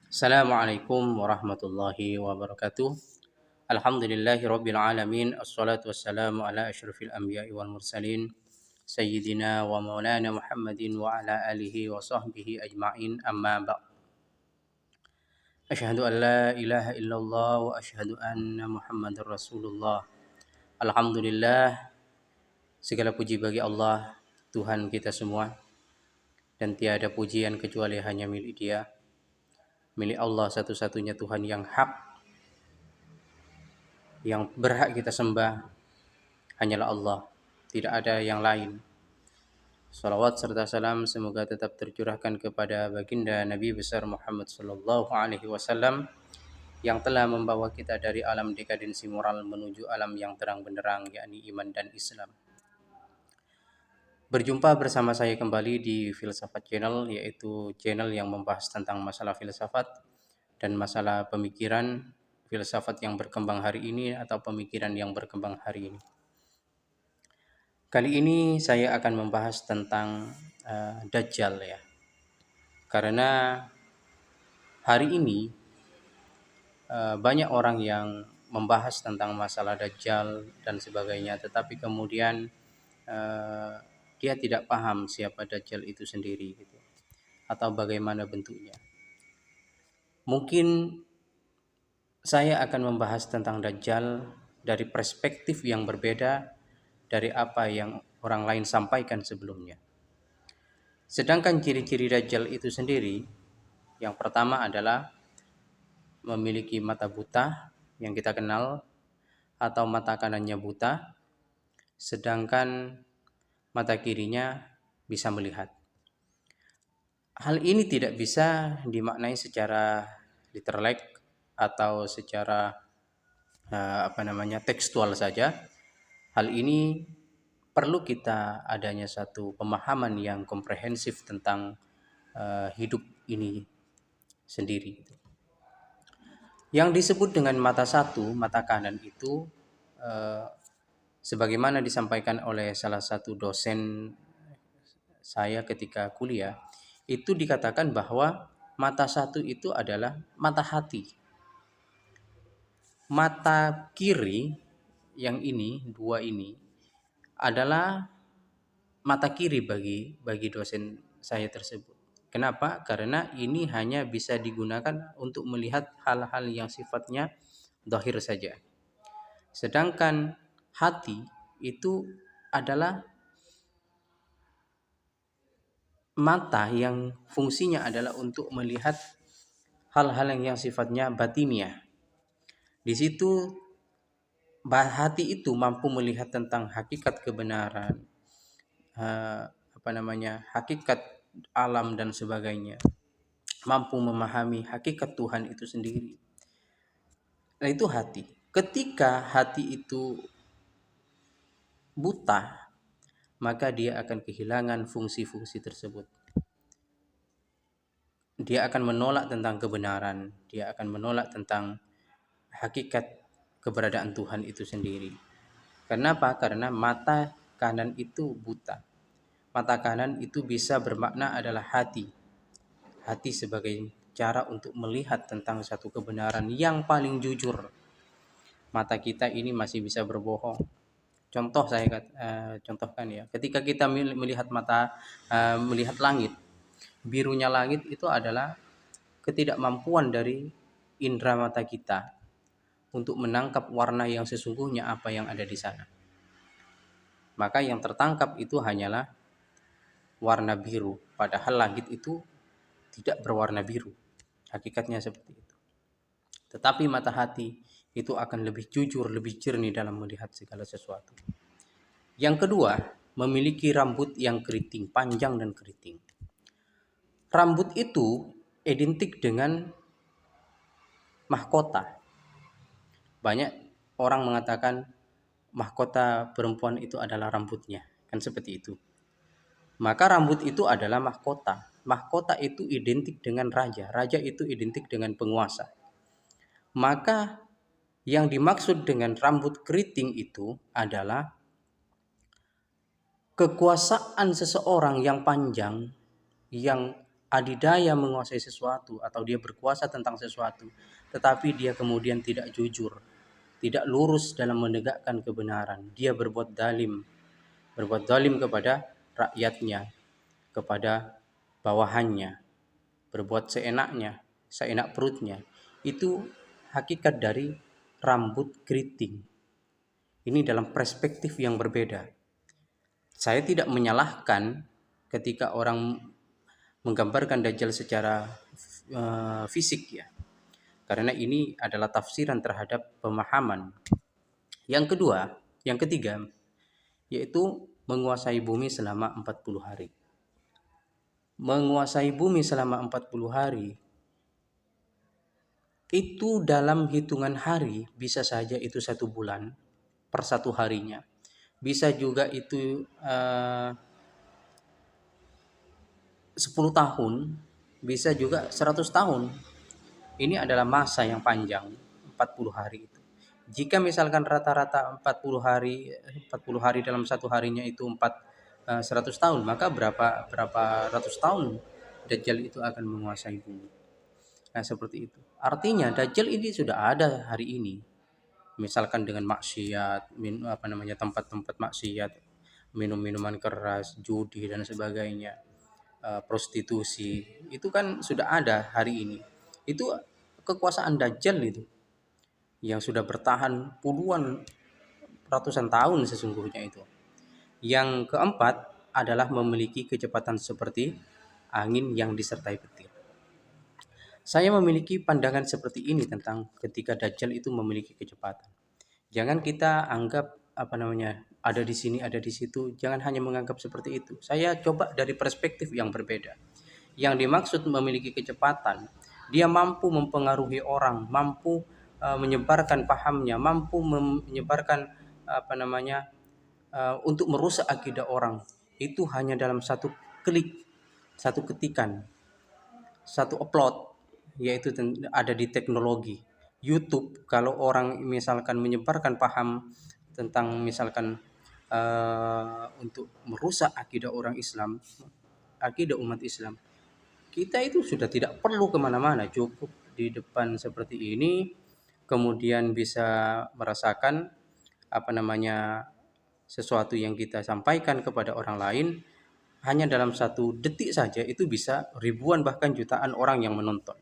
Assalamualaikum warahmatullahi wabarakatuh. Alhamdulillahi rabbil alamin. Assalatu wassalamu ala asyrafil anbiya'i wal mursalin. Sayyidina wa maulana Muhammadin wa ala alihi wa sahbihi ajma'in, amma ba'd. Asyhadu an la ilaha illallah wa asyhadu anna Muhammadar Rasulullah. Alhamdulillah, segala puji bagi Allah, Tuhan kita semua, dan tiada pujian kecuali hanya milik Dia. Milik Allah satu-satunya Tuhan yang hak, yang berhak kita sembah hanyalah Allah, tidak ada yang lain. Salawat serta salam semoga tetap tercurahkan kepada baginda Nabi besar Muhammad sallallahu alaihi wasallam yang telah membawa kita dari alam dekadensi moral menuju alam yang terang benderang, yakni iman dan Islam. Berjumpa bersama saya kembali di Filsafat Channel, yaitu channel yang membahas tentang masalah filsafat dan masalah pemikiran filsafat yang berkembang hari ini atau pemikiran yang berkembang hari ini. Kali ini saya akan membahas tentang Dajjal ya. Karena hari ini banyak orang yang membahas tentang masalah Dajjal dan sebagainya, tetapi kemudian dia tidak paham siapa Dajjal itu sendiri gitu, atau bagaimana bentuknya. Mungkin saya akan membahas tentang Dajjal dari perspektif yang berbeda dari apa yang orang lain sampaikan sebelumnya. Sedangkan ciri-ciri Dajjal itu sendiri, yang pertama adalah memiliki mata buta yang kita kenal, atau mata kanannya buta, sedangkan mata kirinya bisa melihat. Hal ini tidak bisa dimaknai secara literal atau secara tekstual saja. Hal ini perlu kita adanya satu pemahaman yang komprehensif tentang hidup ini sendiri. Yang disebut dengan mata satu, mata kanan itu sebagaimana disampaikan oleh salah satu dosen saya ketika kuliah, itu dikatakan bahwa mata satu itu adalah mata hati. Mata kiri yang ini, dua ini adalah mata kiri bagi dosen saya tersebut. Kenapa? Karena ini hanya bisa digunakan untuk melihat hal-hal yang sifatnya zahir saja. Sedangkan hati itu adalah mata yang fungsinya adalah untuk melihat hal-hal yang sifatnya batiniah. Di situ hati itu mampu melihat tentang hakikat kebenaran, hakikat alam dan sebagainya, mampu memahami hakikat Tuhan itu sendiri. Nah, itu hati. Ketika hati itu buta, maka dia akan kehilangan fungsi-fungsi tersebut. Dia akan menolak tentang kebenaran, dia akan menolak tentang hakikat keberadaan Tuhan itu sendiri. Kenapa? Karena mata kanan itu buta. Mata kanan itu bisa bermakna adalah hati. Hati sebagai cara untuk melihat tentang satu kebenaran yang paling jujur. Mata kita ini masih bisa berbohong. Contoh saya contohkan ya. Ketika kita melihat langit, birunya langit itu adalah ketidakmampuan dari indera mata kita untuk menangkap warna yang sesungguhnya apa yang ada di sana. Maka yang tertangkap itu hanyalah warna biru, padahal langit itu tidak berwarna biru. Hakikatnya seperti itu. Tetapi mata hati itu akan lebih jujur, lebih jernih dalam melihat segala sesuatu. Yang kedua, memiliki rambut yang keriting, panjang dan keriting. Rambut itu identik dengan mahkota. Banyak orang mengatakan mahkota perempuan itu adalah rambutnya, kan seperti itu. Maka rambut itu adalah mahkota. Mahkota itu identik dengan raja. Raja itu identik dengan penguasa. Maka yang dimaksud dengan rambut keriting itu adalah kekuasaan seseorang yang panjang, yang adidaya menguasai sesuatu atau dia berkuasa tentang sesuatu, tetapi dia kemudian tidak jujur, tidak lurus dalam menegakkan kebenaran. Dia berbuat zalim kepada rakyatnya, kepada bawahannya, berbuat seenaknya, seenak perutnya. Itu hakikat dari rambut keriting. Ini dalam perspektif yang berbeda. Saya tidak menyalahkan ketika orang menggambarkan Dajjal secara fisik ya, karena ini adalah tafsiran terhadap pemahaman. Yang kedua, yang ketiga, yaitu menguasai bumi selama 40 hari. Menguasai bumi selama 40 hari itu dalam hitungan hari, bisa saja itu 1 bulan per 1 harinya, bisa juga itu 10 tahun, bisa juga 100 tahun. Ini adalah masa yang panjang, 40 hari itu. Jika misalkan rata-rata 40 hari dalam 1 harinya itu 100 tahun, maka berapa ratus tahun Dajjal itu akan menguasai bumi. Nah, seperti itu. Artinya Dajjal ini sudah ada hari ini. Misalkan dengan maksiat, tempat-tempat maksiat, minum-minuman keras, judi dan sebagainya, prostitusi, itu kan sudah ada hari ini. Itu kekuasaan Dajjal itu yang sudah bertahan puluhan ratusan tahun sesungguhnya itu. Yang keempat adalah memiliki kecepatan seperti angin yang disertai petir. Saya memiliki pandangan seperti ini tentang ketika Dajjal itu memiliki kecepatan. Jangan kita anggap ada di sini, ada di situ. Jangan hanya menganggap seperti itu. Saya coba dari perspektif yang berbeda. Yang dimaksud memiliki kecepatan, dia mampu mempengaruhi orang, mampu menyebarkan pahamnya, mampu menyebarkan untuk merusak akidah orang. Itu hanya dalam satu klik, satu ketikan, satu upload, yaitu ada di teknologi. YouTube, kalau orang misalkan menyebarkan paham tentang misalkan untuk merusak akidah orang Islam, akidah umat Islam, kita itu sudah tidak perlu kemana-mana, cukup di depan seperti ini, kemudian bisa merasakan sesuatu yang kita sampaikan kepada orang lain, hanya dalam 1 detik saja itu bisa ribuan bahkan jutaan orang yang menonton.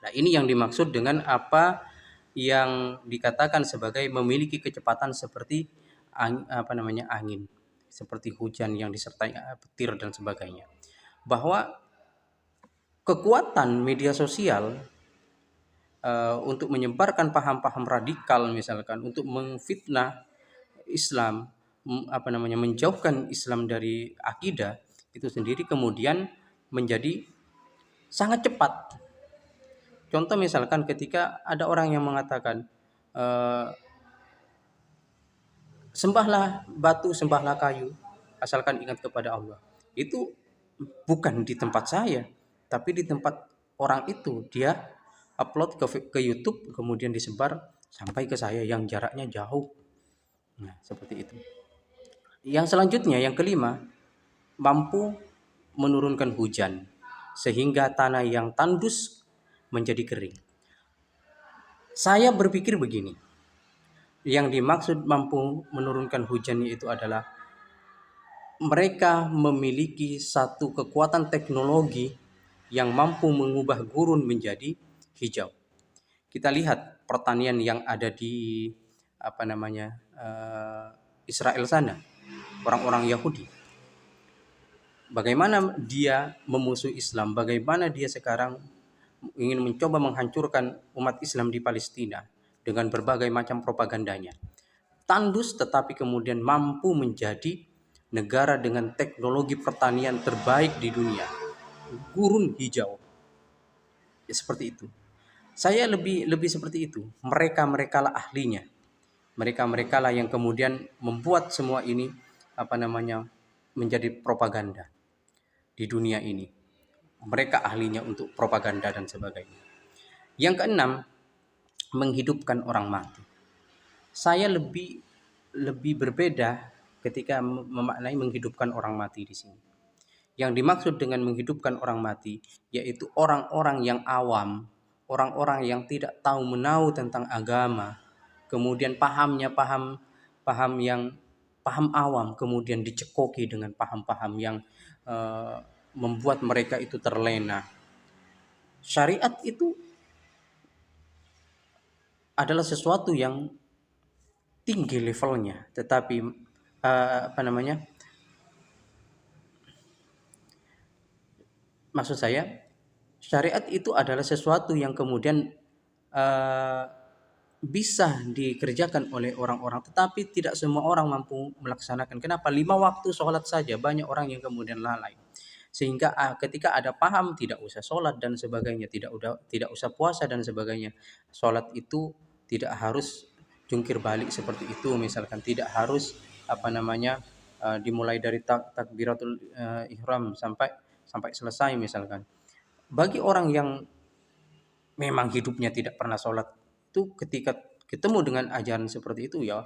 Nah, ini yang dimaksud dengan apa yang dikatakan sebagai memiliki kecepatan seperti angin, seperti hujan yang disertai petir dan sebagainya. Bahwa kekuatan media sosial untuk menyebarkan paham-paham radikal, misalkan untuk memfitnah Islam, menjauhkan Islam dari akidah, itu sendiri kemudian menjadi sangat cepat. Contoh misalkan ketika ada orang yang mengatakan sembahlah batu, sembahlah kayu, asalkan ingat kepada Allah. Itu bukan di tempat saya, tapi di tempat orang itu. Dia upload ke YouTube, kemudian disebar sampai ke saya yang jaraknya jauh. Nah, seperti itu. Yang selanjutnya, yang kelima, mampu menurunkan hujan sehingga tanah yang tandus menjadi kering. Saya berpikir begini, yang dimaksud mampu menurunkan hujan itu adalah mereka memiliki satu kekuatan teknologi yang mampu mengubah gurun menjadi hijau. Kita lihat pertanian yang ada di Israel sana, orang-orang Yahudi. Bagaimana dia memusuhi Islam, bagaimana dia sekarang ingin mencoba menghancurkan umat Islam di Palestina dengan berbagai macam propagandanya. Tandus tetapi kemudian mampu menjadi negara dengan teknologi pertanian terbaik di dunia. Gurun hijau. Ya, seperti itu. Saya lebih seperti itu. Mereka lah ahlinya. Mereka lah yang kemudian membuat semua ini menjadi propaganda di dunia ini. Mereka ahlinya untuk propaganda dan sebagainya. Yang keenam, menghidupkan orang mati. Saya lebih berbeda ketika memaknai menghidupkan orang mati di sini. Yang dimaksud dengan menghidupkan orang mati yaitu orang-orang yang awam, orang-orang yang tidak tahu menahu tentang agama, kemudian paham awam kemudian dicekoki dengan paham-paham yang eh, membuat mereka itu terlena. Syariat itu adalah sesuatu yang tinggi levelnya, tetapi apa namanya? Maksud saya, syariat itu adalah sesuatu yang kemudian eh, bisa dikerjakan oleh orang-orang, tetapi tidak semua orang mampu melaksanakan. Kenapa? 5 waktu sholat saja banyak orang yang kemudian lalai. Sehingga ketika ada paham tidak usah sholat dan sebagainya, tidak usah puasa dan sebagainya. Sholat itu tidak harus jungkir balik seperti itu, misalkan tidak harus apa namanya dimulai dari takbiratul ihram sampai sampai selesai misalkan. Bagi orang yang memang hidupnya tidak pernah sholat itu ketika ketemu dengan ajaran seperti itu ya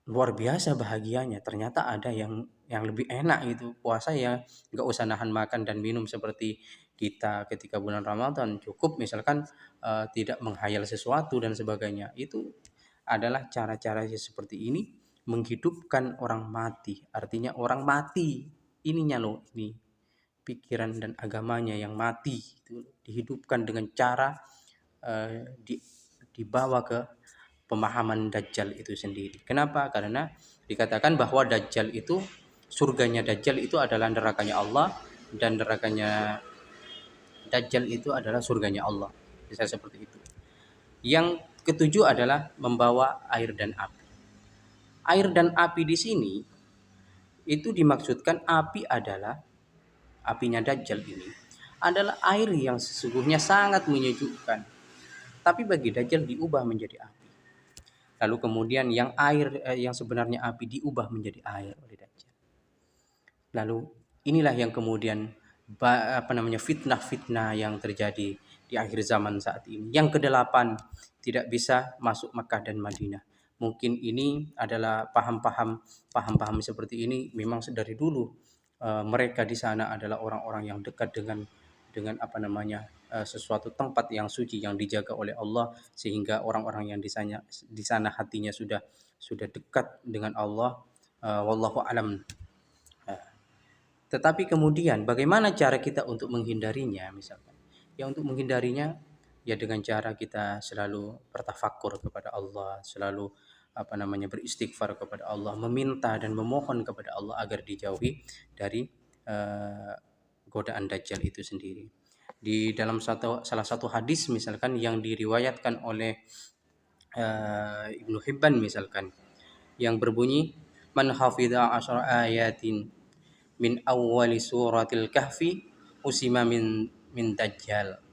luar biasa bahagianya. Ternyata ada yang lebih enak gitu puasa ya, nggak usah nahan makan dan minum seperti kita ketika bulan Ramadan, cukup misalkan tidak menghayal sesuatu dan sebagainya. Itu adalah cara-cara seperti ini menghidupkan orang mati, artinya orang mati ininya loh, ini pikiran dan agamanya yang mati itu dihidupkan dengan cara dibawa ke pemahaman Dajjal itu sendiri. Kenapa? Karena dikatakan bahwa Dajjal itu, surganya Dajjal itu adalah nerakanya Allah, dan nerakanya Dajjal itu adalah surganya Allah. Bisa seperti itu. Yang ketujuh adalah membawa air dan api. Air dan api di sini itu dimaksudkan api adalah apinya Dajjal ini adalah air yang sesungguhnya sangat menyejukkan. Tapi bagi Dajjal diubah menjadi api. Lalu kemudian yang air yang sebenarnya api diubah menjadi air oleh Dajjal. Lalu inilah yang kemudian fitnah-fitnah yang terjadi di akhir zaman saat ini. Yang kedelapan, tidak bisa masuk Makkah dan Madinah. Mungkin ini adalah paham-paham seperti ini memang dari dulu mereka di sana adalah orang-orang yang dekat dengan sesuatu tempat yang suci yang dijaga oleh Allah, sehingga orang-orang yang di sana hatinya sudah dekat dengan Allah. Wallahu alam. Tetapi kemudian bagaimana cara kita untuk menghindarinya misalkan? Ya untuk menghindarinya ya dengan cara kita selalu bertafakur kepada Allah, selalu beristighfar kepada Allah, meminta dan memohon kepada Allah agar dijauhi dari uh, godaan Dajjal itu sendiri. Di dalam salah satu hadis misalkan yang diriwayatkan oleh Ibnu Hibban misalkan, yang berbunyi man hafidha asyara ayatin min awwali suratil kahfi usima min dajjal.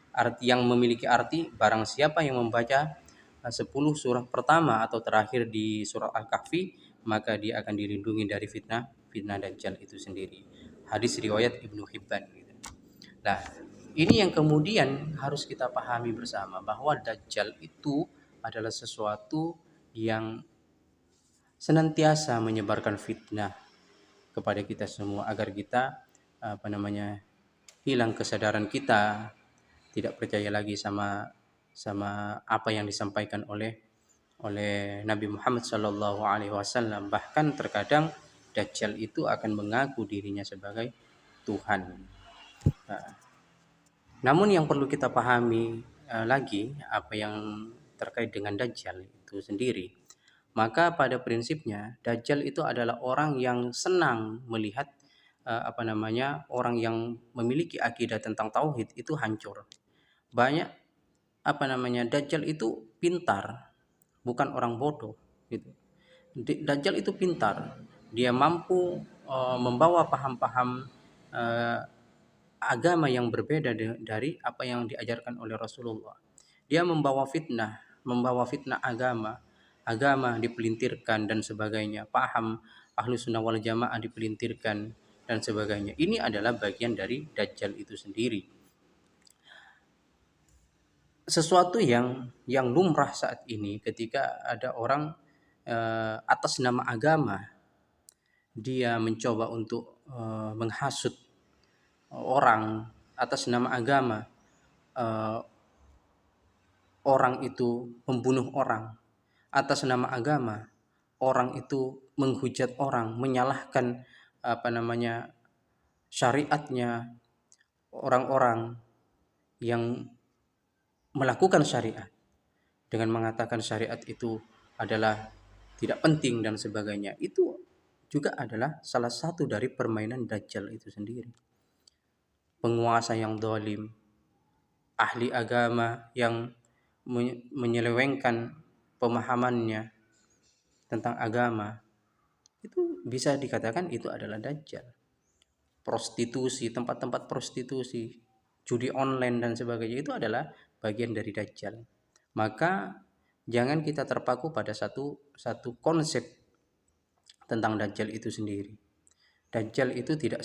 Arti yang memiliki arti barang siapa yang membaca 10 surah pertama atau terakhir di surat Al-Kahfi, maka dia akan dilindungi dari fitnah Dajjal itu sendiri. Hadis riwayat Ibnu Hibban. Nah, ini yang kemudian harus kita pahami bersama, bahwa Dajjal itu adalah sesuatu yang senantiasa menyebarkan fitnah kepada kita semua agar kita hilang kesadaran kita, tidak percaya lagi sama apa yang disampaikan oleh Nabi Muhammad SAW. Bahkan terkadang Dajjal itu akan mengaku dirinya sebagai Tuhan. Nah, namun yang perlu kita pahami lagi apa yang terkait dengan Dajjal itu sendiri. Maka pada prinsipnya Dajjal itu adalah orang yang senang melihat orang yang memiliki akidah tentang tauhid itu hancur. Banyak Dajjal itu pintar, bukan orang bodoh gitu. Dajjal itu pintar, dia mampu membawa paham-paham agama yang berbeda dari apa yang diajarkan oleh Rasulullah. Dia membawa fitnah agama dipelintirkan dan sebagainya, paham Ahlus Sunnah wal Jamaah dipelintirkan dan sebagainya. Ini adalah bagian dari Dajjal itu sendiri. Sesuatu yang lumrah saat ini ketika ada orang atas nama agama dia mencoba untuk menghasut orang atas nama agama, eh, orang itu membunuh orang atas nama agama, orang itu menghujat orang, menyalahkan apa namanya syariatnya orang-orang yang melakukan syariat dengan mengatakan syariat itu adalah tidak penting dan sebagainya. Itu juga adalah salah satu dari permainan Dajjal itu sendiri. Penguasa yang dolim, ahli agama yang menyelewengkan pemahamannya tentang agama, itu bisa dikatakan itu adalah Dajjal. Prostitusi, tempat-tempat prostitusi, judi online dan sebagainya itu adalah bagian dari Dajjal. Maka jangan kita terpaku pada satu konsep tentang Dajjal itu sendiri. Dajjal itu tidak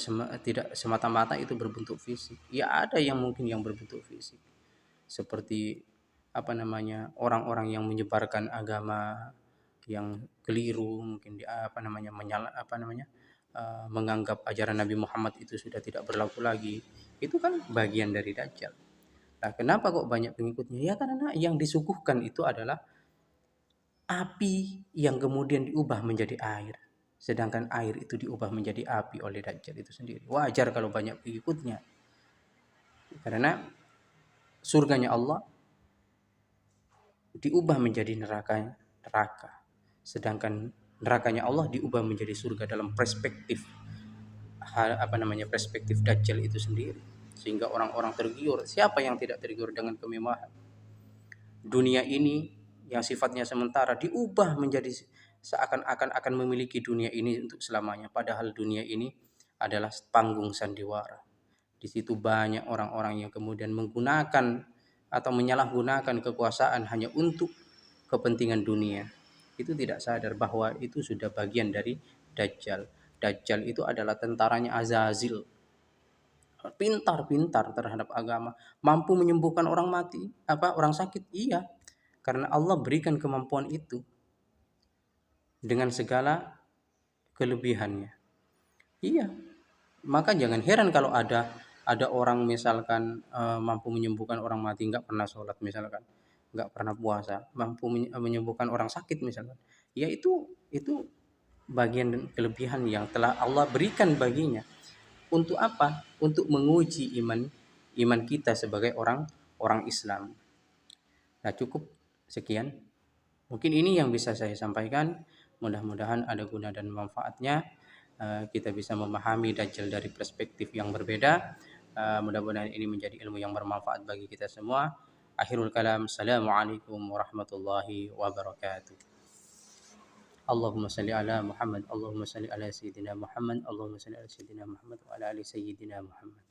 semata-mata itu berbentuk fisik. Ya ada yang mungkin yang berbentuk fisik. Seperti apa namanya orang-orang yang menyebarkan agama yang keliru, mungkin menganggap ajaran Nabi Muhammad itu sudah tidak berlaku lagi. Itu kan bagian dari Dajjal. Nah, kenapa kok banyak pengikutnya? Ya karena yang disuguhkan itu adalah api yang kemudian diubah menjadi air. Sedangkan air itu diubah menjadi api oleh Dajjal itu sendiri. Wajar kalau banyak pengikutnya. Karena surganya Allah diubah menjadi neraka. Sedangkan nerakanya Allah diubah menjadi surga dalam perspektif perspektif Dajjal itu sendiri. Sehingga orang-orang tergiur. Siapa yang tidak tergiur dengan kemewahan? Dunia ini yang sifatnya sementara diubah menjadi seakan-akan akan memiliki dunia ini untuk selamanya, padahal dunia ini adalah panggung sandiwara. Di situ banyak orang-orang yang kemudian menggunakan atau menyalahgunakan kekuasaan hanya untuk kepentingan dunia. Itu tidak sadar bahwa itu sudah bagian dari Dajjal. Dajjal itu adalah tentaranya Azazil. Pintar-pintar terhadap agama, mampu menyembuhkan orang mati, orang sakit, iya, karena Allah berikan kemampuan itu dengan segala kelebihannya. Iya, maka jangan heran kalau ada orang misalkan mampu menyembuhkan orang mati, nggak pernah sholat misalkan, nggak pernah puasa, mampu menyembuhkan orang sakit misalkan. Ya itu bagian dan kelebihan yang telah Allah berikan baginya. Untuk apa? Untuk menguji iman kita sebagai orang Islam. Nah, cukup sekian. Mungkin ini yang bisa saya sampaikan. Mudah-mudahan ada guna dan manfaatnya. Kita bisa memahami Dajjal dari perspektif yang berbeda. Mudah-mudahan ini menjadi ilmu yang bermanfaat bagi kita semua. Akhirul kalam. Assalamualaikum warahmatullahi wabarakatuh. Allahumma salli ala Muhammad. Allahumma salli ala Sayyidina Muhammad. Allahumma salli ala Sayyidina Muhammad wa ala ali Sayyidina Muhammad.